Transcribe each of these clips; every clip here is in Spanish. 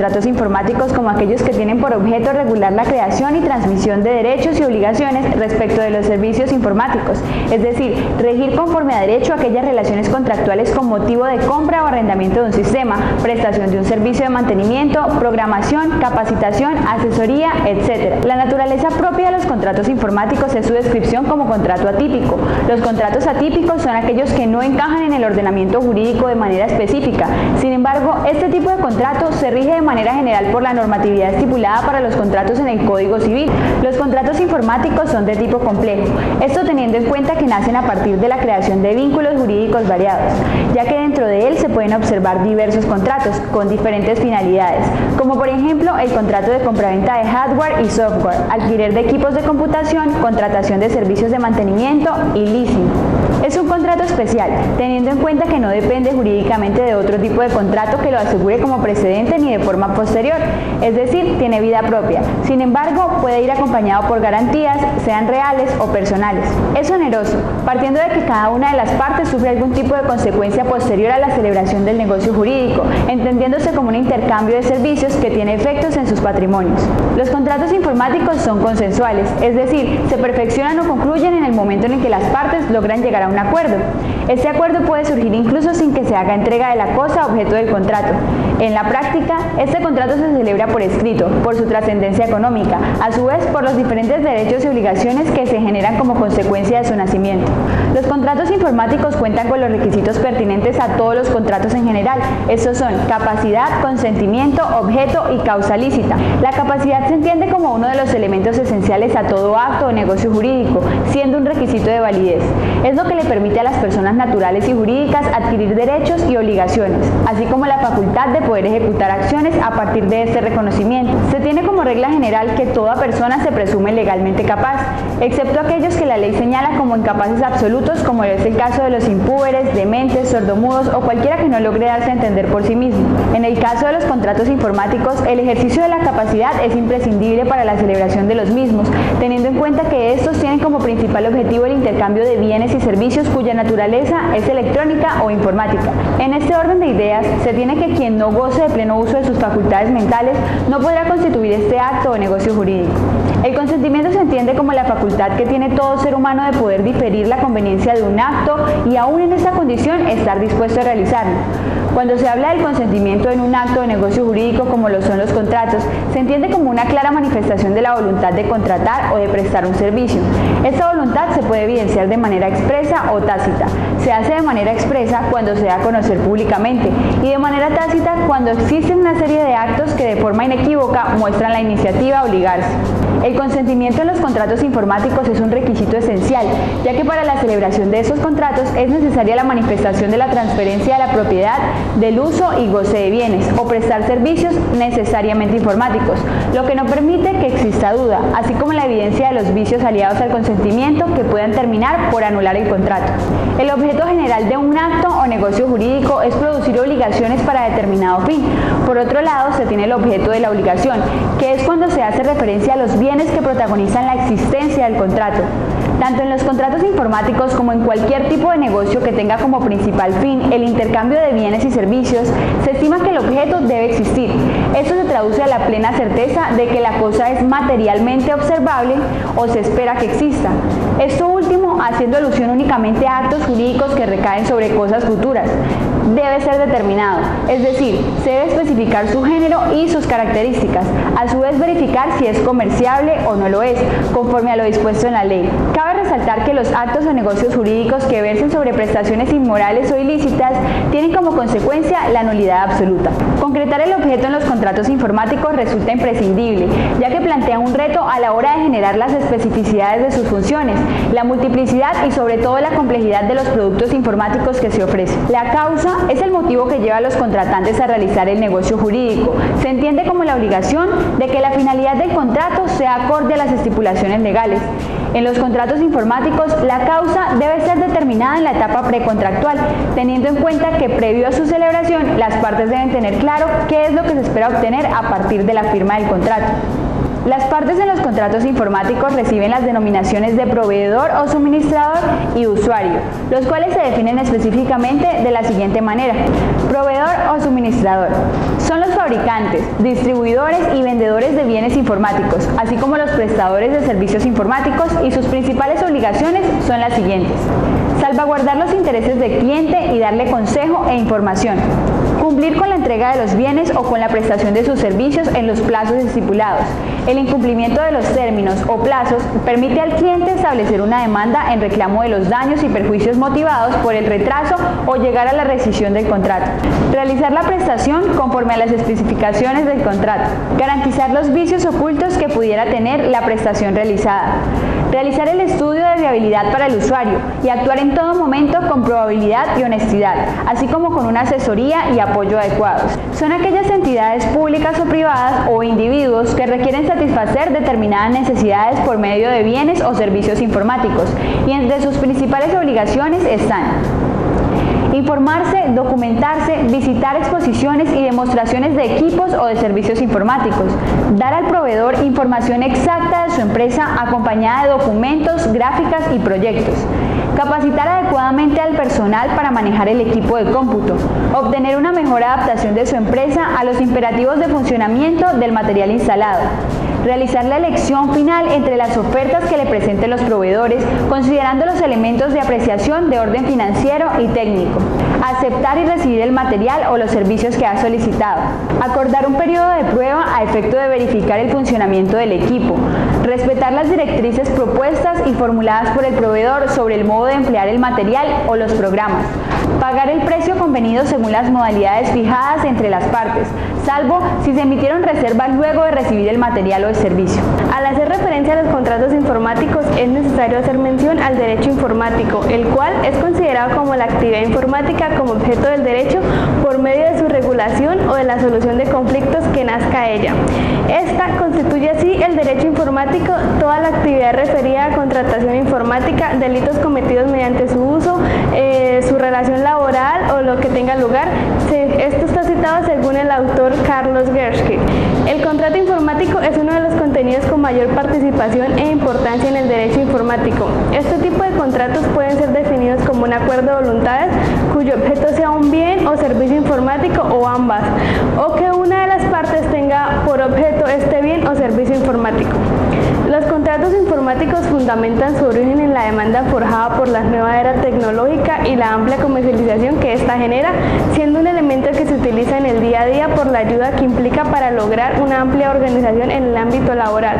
contratos informáticos como aquellos que tienen por objeto regular la creación y transmisión de derechos y obligaciones respecto de los servicios informáticos, es decir, regir conforme a derecho aquellas relaciones contractuales con motivo de compra o arrendamiento de un sistema, prestación de un servicio de mantenimiento, programación, capacitación, asesoría, etc. La naturaleza propia de los contratos informáticos es su descripción como contrato atípico. Los contratos atípicos son aquellos que no encajan en el ordenamiento jurídico de manera específica. Sin embargo, este tipo de contrato se rige de manera general por la normatividad estipulada para los contratos en el Código Civil. Los contratos informáticos son de tipo complejo, esto teniendo en cuenta que nacen a partir de la creación de vínculos jurídicos variados, ya que dentro de él se pueden observar diversos contratos con diferentes finalidades, como por ejemplo el contrato de compraventa de hardware y software, alquiler de equipos de computación, contratación de servicios de mantenimiento y leasing. Es un contrato especial, teniendo en cuenta que no depende jurídicamente de otro tipo de contrato que lo asegure como precedente ni de forma posterior, es decir, tiene vida propia. Sin embargo, puede ir acompañado por garantías, sean reales o personales. Es oneroso, partiendo de que cada una de las partes sufre algún tipo de consecuencia posterior a la celebración del negocio jurídico, entendiéndose como un intercambio de servicios que tiene efectos en sus patrimonios. Los contratos informáticos son consensuales, es decir, se perfeccionan o concluyen en el momento en el que las partes logran llegar a un acuerdo. Este acuerdo puede surgir incluso sin que se haga entrega de la cosa objeto del contrato. En la práctica, este contrato se celebra por escrito, por su trascendencia económica, a su vez por los diferentes derechos y obligaciones que se generan como consecuencia de su nacimiento. Los contratos informáticos cuentan con los requisitos pertinentes a todos los contratos en general. Estos son capacidad, consentimiento, objeto y causa lícita. La capacidad se entiende como uno de los elementos esenciales a todo acto o negocio jurídico, siendo un requisito de validez. Es lo que le permite a las personas naturales y jurídicas adquirir derechos y obligaciones, así como la facultad de poder ejecutar acciones a partir de este reconocimiento. Se tiene como regla general que toda persona se presume legalmente capaz, excepto aquellos que la ley señala como incapaces absolutos, como es el caso de los impúberes, dementes, sordomudos o cualquiera que no logre darse a entender por sí mismo. En el caso de los contratos informáticos, el ejercicio de la capacidad es imprescindible para la celebración de los mismos, teniendo en cuenta que estos tienen como principal objetivo el intercambio de bienes y servicios cuya naturaleza es electrónica o informática. En este orden de ideas, se tiene que quien no goce de pleno uso de sus facultades mentales no podrá constituir este acto o negocio jurídico. El consentimiento se entiende como la facultad que tiene todo ser humano de poder diferir la conveniencia de un acto y aún en esta condición estar dispuesto a realizarlo. Cuando se habla del consentimiento en un acto de negocio jurídico como lo son los contratos, se entiende como una clara manifestación de la voluntad de contratar o de prestar un servicio. Esta voluntad se puede evidenciar de manera expresa o tácita. Se hace de manera expresa cuando se da a conocer públicamente y de manera tácita cuando existen una serie de actos que de forma inequívoca muestran la iniciativa a obligarse. El consentimiento en los contratos informáticos es un requisito esencial, ya que para la celebración de esos contratos es necesaria la manifestación de la transferencia de la propiedad, del uso y goce de bienes, o prestar servicios necesariamente informáticos, lo que no permite que exista duda, así como la evidencia de los vicios aliados al consentimiento que puedan terminar por anular el contrato. El objeto general de un acto o negocio jurídico es producir obligaciones para determinado fin. Por otro lado, se tiene el objeto de la obligación, que es cuando se hace referencia a los bienes que protagonizan la existencia del contrato. Tanto en los contratos informáticos como en cualquier tipo de negocio que tenga como principal fin el intercambio de bienes y servicios, se estima que el objeto debe existir. Esto se traduce a la plena certeza de que la cosa es materialmente observable o se espera que exista. Esto último haciendo alusión únicamente a actos jurídicos que recaen sobre cosas futuras. Debe ser determinado, es decir, se debe especificar su género y sus características, a su vez verificar si es comerciable o no lo es, conforme a lo dispuesto en la ley. Cabe resaltar que los actos o negocios jurídicos que versen sobre prestaciones inmorales o ilícitas tienen como consecuencia la nulidad absoluta. Concretar el objeto en los contratos informáticos resulta imprescindible, ya que plantea un reto a la hora de generar las especificidades de sus funciones, la multiplicidad y sobre todo la complejidad de los productos informáticos que se ofrecen. La causa es el motivo que lleva a los contratantes a realizar el negocio jurídico. Se entiende como la obligación de que la finalidad del contrato sea acorde a las estipulaciones legales. En los contratos informáticos, la causa debe ser determinada en la etapa precontractual, teniendo en cuenta que previo a su celebración, las partes deben tener claro qué es lo que se espera obtener a partir de la firma del contrato. Las partes en los contratos informáticos reciben las denominaciones de proveedor o suministrador y usuario, los cuales se definen específicamente de la siguiente manera. Proveedor o suministrador son los fabricantes, distribuidores y vendedores de bienes informáticos, así como los prestadores de servicios informáticos, y sus principales obligaciones son las siguientes: salvaguardar los intereses del cliente y darle consejo e información, cumplir con la entrega de los bienes o con la prestación de sus servicios en los plazos estipulados. El incumplimiento de los términos o plazos permite al cliente establecer una demanda en reclamo de los daños y perjuicios motivados por el retraso o llegar a la rescisión del contrato. Realizar la prestación conforme a las especificaciones del contrato. Garantizar los vicios ocultos que pudiera tener la prestación realizada. Realizar el estudio de viabilidad para el usuario y actuar en todo momento con probabilidad y honestidad, así como con una asesoría y apoyo adecuados. Son aquellas entidades públicas o privadas o individuos que requieren satisfacer determinadas necesidades por medio de bienes o servicios informáticos, y entre sus principales obligaciones están: informarse, documentarse, visitar exposiciones y demostraciones de equipos o de servicios informáticos, dar al proveedor información exacta de su empresa acompañada de documentos, gráficas y proyectos, capacitar adecuadamente al personal para manejar el equipo de cómputo, obtener una mejor adaptación de su empresa a los imperativos de funcionamiento del material instalado, realizar la elección final entre las ofertas que le presenten los proveedores, considerando los elementos de apreciación de orden financiero y técnico, aceptar y recibir el material o los servicios que ha solicitado, acordar un periodo de prueba a efecto de verificar el funcionamiento del equipo, respetar las directrices propuestas y formuladas por el proveedor sobre el modo de emplear el material o los programas, pagar el precio convenido según las modalidades fijadas entre las partes, salvo si se emitieron reservas luego de recibir el material o el servicio. Al hacer referencia a los contratos informáticos, es necesario hacer mención al derecho informático, el cual es considerado como la actividad informática como objeto del derecho por medio de su regulación o de la solución de conflictos que nazca de ella. Esta constituye así el derecho informático toda la actividad referida a contratación informática, delitos cometidos mediante su uso, su relación laboral o lo que tenga lugar. Esto está citado según el autor Carlos Guernsey. El contrato informático es uno de los contenidos con mayor participación e importancia en el derecho informático. Este tipo de contratos pueden ser definidos como un acuerdo de voluntades cuyo objeto sea un bien o servicio informático o ambas, o que una de las partes tenga por objeto este bien o servicio informático. Los contratos informáticos fundamentan su origen en la demanda forjada por la nueva era tecnológica y la amplia comercialización que ésta genera, siendo un elemento que se utiliza en el día a día por la ayuda que implica para lograr una amplia organización en el ámbito laboral,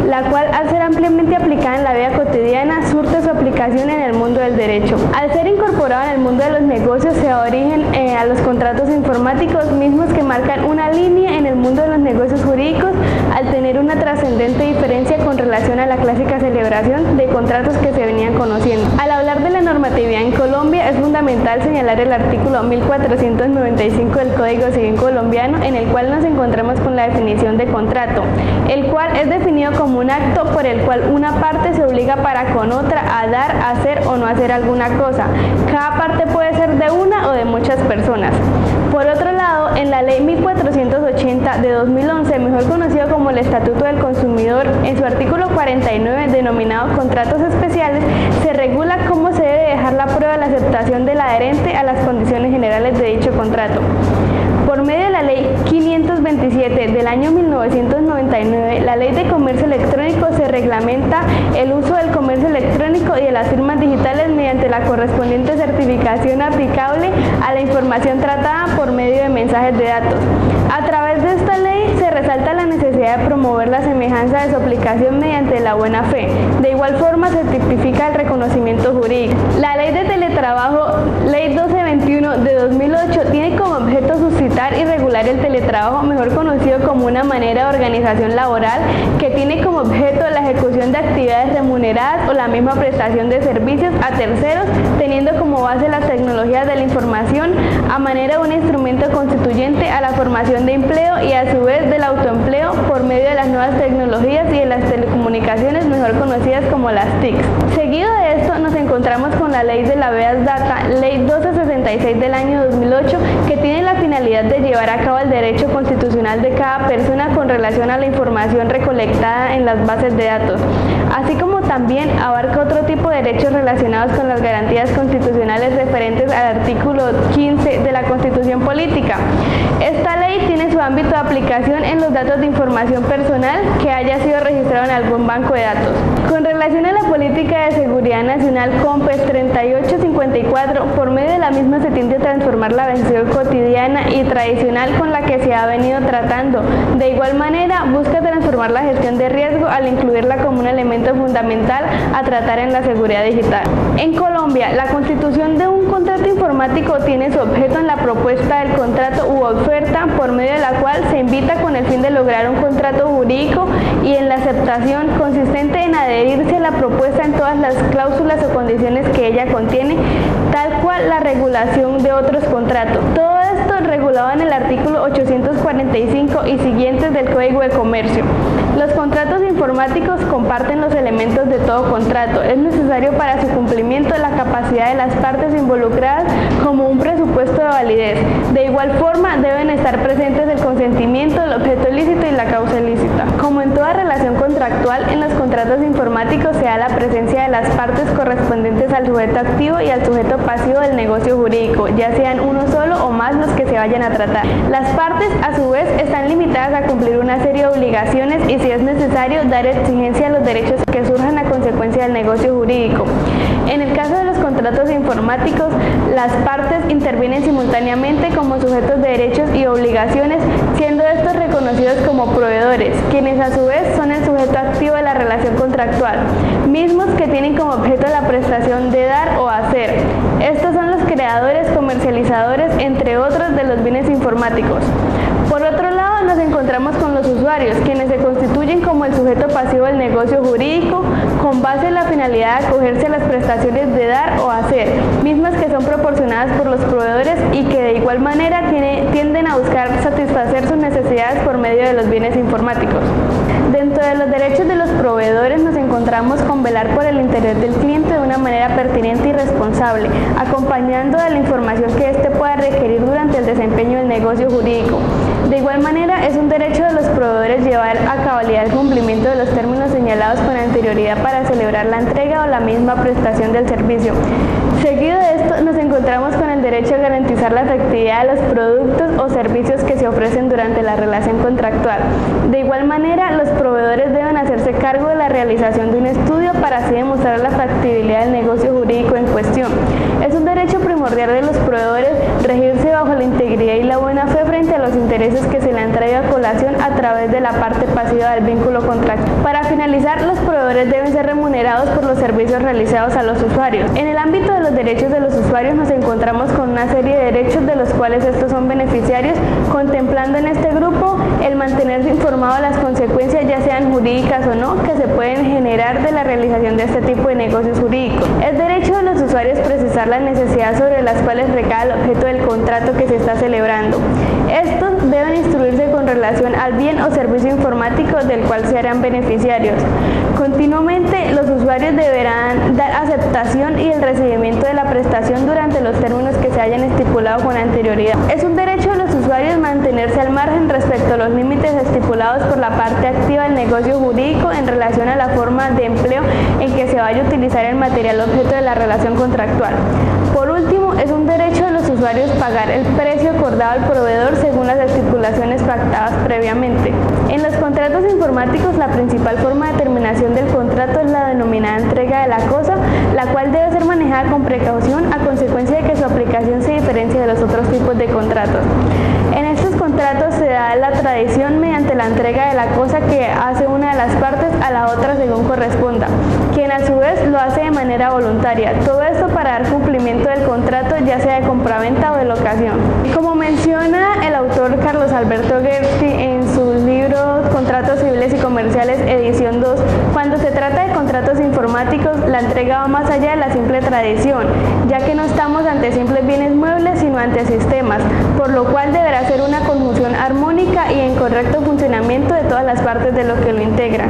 la cual, al ser ampliamente aplicada en la vida cotidiana, surte su aplicación en el mundo del derecho. Al ser incorporado en el mundo de los negocios, se da origen a los contratos informáticos mismos que marcan una línea en el mundo de los negocios jurídicos, al tener una trascendente diferencia con relación a la clásica celebración de contratos que se venían conociendo. Al hablar de la normatividad en Colombia, es fundamental señalar el artículo 1495 del Código Civil colombiano, en el cual nos encontramos con la definición de contrato, el cual es definido como un acto por el cual una parte se obliga para con otra a dar, hacer o no hacer alguna cosa. Cada parte puede ser de una o de muchas personas. Por otro lado, en la Ley 1480 de 2011, mejor conocido como el Estatuto del Consumidor, en su artículo 49, denominado Contratos Especiales, se regula cómo se debe dejar la prueba de la aceptación del adherente a las condiciones generales de dicho contrato. Por medio de la Ley 527 del año 1999, la Ley de Comercio Electrónico, se reglamenta el uso del comercio electrónico y de las firmas digitales mediante la correspondiente certificación aplicable a la información tratada por medio de mensajes de datos. A través de esta ley se resalta la necesidad de promover la semejanza de su aplicación mediante la buena fe. De igual forma, se tipifica el reconocimiento jurídico. La Ley de Teletrabajo, Ley 1221 de 2008, tiene como objeto suscitar y regular el teletrabajo, mejor conocido como una manera de organización laboral que tiene como objeto la ejecución de actividades remuneradas remuneradas o la misma prestación de servicios a terceros, teniendo como base las tecnologías de la información a manera de un instrumento constituyente a la formación de empleo y a su vez del autoempleo por medio de las nuevas tecnologías y de las telecomunicaciones mejor conocidas como las TICs. Seguido de esto nos encontramos con la ley de la Big Data, ley 1266 del año 2008, que tiene la finalidad de llevar a cabo el derecho constitucional de cada persona con relación a la información recolectada en las bases de datos, así como también abarca otro tipo de derechos relacionados con las garantías constitucionales referentes al artículo 15 de la Constitución Política. Esta ley tiene su ámbito de aplicación en los datos de información personal que haya sido registrado en algún banco de datos. Con relación a la política de seguridad nacional COMPES 3854, por medio de la misma se tiende a transformar la visión cotidiana y tradicional con la que se ha venido tratando. De igual manera, busca transformar la gestión de riesgo al incluirla como un elemento fundamental a tratar en la seguridad digital. En Colombia, la constitución de un contrato informático tiene su objeto en la propuesta del contrato u oferta por medio de la cual se invita con el fin de lograr un contrato jurídico y en la aceptación consistente en adherirse a la propuesta en todas las cláusulas o condiciones que ella contiene, tal cual la regulación de otros contratos. Todo esto regulado en el artículo 845 y siguientes del Código de Comercio. Los contratos informáticos comparten los elementos de todo contrato. Es necesario para su cumplimiento la capacidad de las partes involucradas como un presupuesto de validez. De igual forma, deben estar presentes el consentimiento, el objeto lícito y la causa ilícita. Como en toda relación contractual, en los contratos informáticos se da la presencia de las partes correspondientes al sujeto activo y al sujeto pasivo del negocio jurídico, ya sean uno solo o más los que se vayan a tratar. Las partes, a su vez, están limitadas a cumplir una serie de obligaciones y, si es necesario, dar exigencia a los derechos que surjan a consecuencia del negocio jurídico. En el caso de los contratos informáticos, las partes intervienen simultáneamente como sujetos de derechos y obligaciones, siendo estos reconocidos como proveedores, quienes a su vez son el sujeto activo de la relación contractual, mismos que tienen como objeto la prestación de dar o hacer. Estos son los creadores, comercializadores, entre otros, de los bienes informáticos. Por otro lado, nos encontramos con los usuarios, quienes se constituyen como el sujeto pasivo del negocio jurídico, con base en la finalidad de acogerse a las prestaciones de dar o hacer, mismas que son proporcionadas por los proveedores y que de igual manera tienden a buscar satisfacer sus necesidades por medio de los bienes informáticos. Dentro de los derechos de los proveedores nos encontramos con velar por el interés del cliente de una manera pertinente y responsable, acompañando de la información que éste pueda requerir durante el desempeño del negocio jurídico. De igual manera, es un derecho de los proveedores llevar a cabalidad el cumplimiento de los términos señalados con anterioridad para celebrar la entrega o la misma prestación del servicio. Seguido de esto, nos encontramos con el derecho a garantizar la efectividad de los productos o servicios que se ofrecen durante la relación contractual. De igual manera, los proveedores deben hacerse cargo de la realización de un estudio para así demostrar la factibilidad del negocio jurídico en cuestión. Es un derecho primordial de los proveedores regirse bajo la integridad y la buena fe frente a los intereses que se le han traído a colación a través de la parte pasiva del vínculo contractual. Para finalizar, los proveedores deben ser remunerados por los servicios realizados a los usuarios. En el ámbito de los derechos de los usuarios nos encontramos con una serie de derechos de los cuales estos son beneficiarios, contemplando en este grupo el mantenerse informado de las consecuencias, ya sean jurídicas o no, que se pueden generar de la realización de este tipo de negocios jurídicos. Es derecho de los usuarios precisar las necesidades sobre las cuales recae el objeto del contrato que se está celebrando. Estos deben instruirse con relación al bien o servicio informático del cual se harán beneficiarios. Continuamente, los usuarios deberán dar aceptación y el recibimiento de la prestación durante los términos que se hayan estipulado con anterioridad. Es un derecho de los usuarios mantenerse al margen respecto a los límites estipulados por la parte activa del negocio jurídico en relación a la forma de empleo en que se vaya a utilizar el material objeto de la relación contractual. Por último, es un derecho de los usuarios pagar el precio acordado al proveedor según las estipulaciones pactadas previamente. En los contratos informáticos, la principal forma de terminación del contrato es la denominada entrega de la cosa, la cual debe ser manejada con precaución a consecuencia de que su aplicación se diferencia de los otros tipos de contratos. En estos contratos se da la tradición mediante la entrega de la cosa que hace una de las partes a la otra según corresponda, quien a su vez lo hace de manera voluntaria. Todo esto para dar cumplimiento del contrato, ya sea de compraventa o de locación. Como menciona el autor Carlos Alberto Gersti en sus libros Contratos Civiles y Comerciales, edición 2, cuando se trata de contratos informáticos, la entrega va más allá de la simple tradición, ya que no estamos ante simples bienes muebles, sino ante sistemas, por lo cual deberá ser una conjunción armónica y en correcto funcionamiento de todas las partes de lo que lo integran.